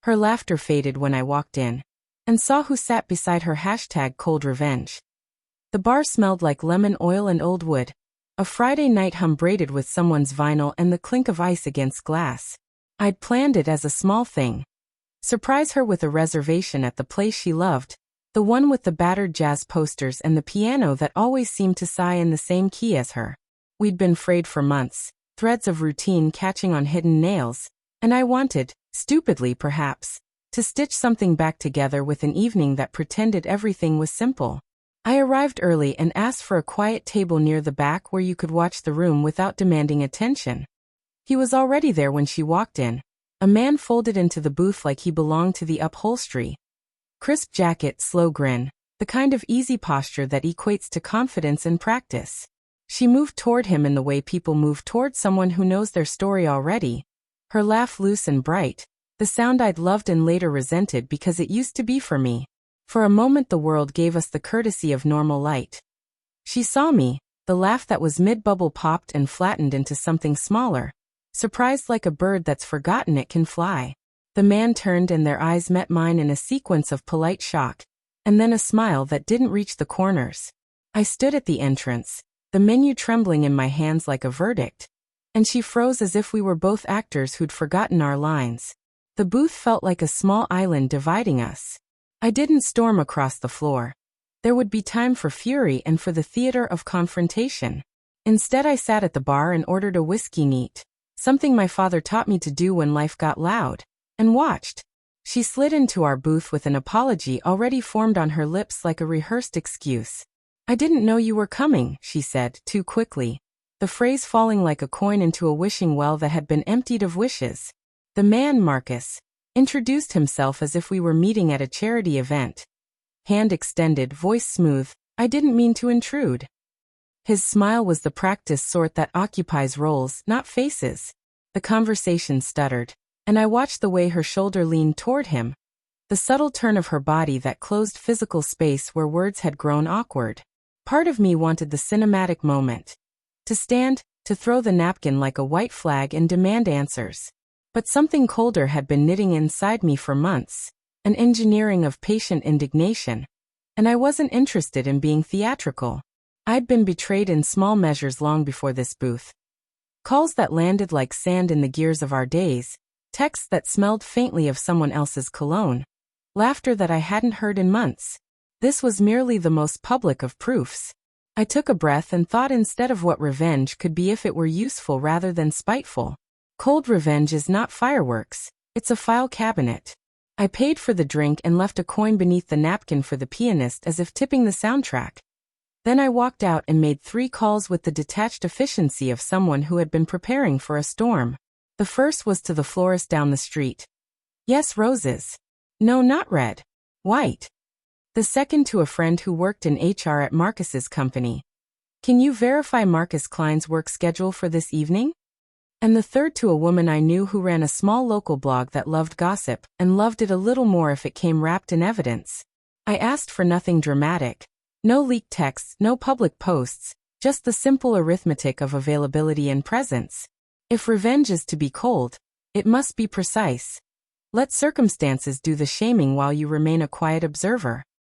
Her laughter faded when I walked in and saw who sat beside her. #Cold Revenge. The bar smelled like lemon oil and old wood. A Friday night hum braided with someone's vinyl and the clink of ice against glass. I'd planned it as a small thing. Surprise her with a reservation at the place she loved, the one with the battered jazz posters and the piano that always seemed to sigh in the same key as her. We'd been frayed for months, threads of routine catching on hidden nails, and I wanted, stupidly perhaps, to stitch something back together with an evening that pretended everything was simple. I arrived early and asked for a quiet table near the back where you could watch the room without demanding attention. He was already there when she walked in, a man folded into the booth like he belonged to the upholstery. Crisp jacket, slow grin, the kind of easy posture that equates to confidence and practice. She moved toward him in the way people move toward someone who knows their story already, her laugh loose and bright, the sound I'd loved and later resented because it used to be for me. For a moment the world gave us the courtesy of normal light. She saw me, the laugh that was mid-bubble popped and flattened into something smaller, surprised like a bird that's forgotten it can fly. The man turned and their eyes met mine in a sequence of polite shock, and then a smile that didn't reach the corners. I stood at the entrance, the menu trembling in my hands like a verdict, and she froze as if we were both actors who'd forgotten our lines. The booth felt like a small island dividing us. I didn't storm across the floor. There would be time for fury and for the theater of confrontation. Instead I sat at the bar and ordered a whiskey neat, something my father taught me to do when life got loud, and watched. She slid into our booth with an apology already formed on her lips like a rehearsed excuse. "I didn't know you were coming," she said, too quickly, the phrase falling like a coin into a wishing well that had been emptied of wishes. The man, Marcus, introduced himself as if we were meeting at a charity event. Hand extended, voice smooth, "I didn't mean to intrude." His smile was the practiced sort that occupies roles, not faces. The conversation stuttered, and I watched the way her shoulder leaned toward him, the subtle turn of her body that closed physical space where words had grown awkward. Part of me wanted the cinematic moment. To stand, to throw the napkin like a white flag and demand answers. But something colder had been knitting inside me for months, an engineering of patient indignation. And I wasn't interested in being theatrical. I'd been betrayed in small measures long before this booth. Calls that landed like sand in the gears of our days, texts that smelled faintly of someone else's cologne, laughter that I hadn't heard in months. This was merely the most public of proofs. I took a breath and thought instead of what revenge could be if it were useful rather than spiteful. Cold revenge is not fireworks, it's a file cabinet. I paid for the drink and left a coin beneath the napkin for the pianist as if tipping the soundtrack. Then I walked out and made 3 calls with the detached efficiency of someone who had been preparing for a storm. The first was to the florist down the street. "Yes, roses." "No, not red. White." The second to a friend who worked in HR at Marcus's company. "Can you verify Marcus Klein's work schedule for this evening?" And the third to a woman I knew who ran a small local blog that loved gossip, and loved it a little more if it came wrapped in evidence. I asked for nothing dramatic. No leaked texts, no public posts, just the simple arithmetic of availability and presence. If revenge is to be cold, it must be precise. Let circumstances do the shaming while you remain a quiet observer.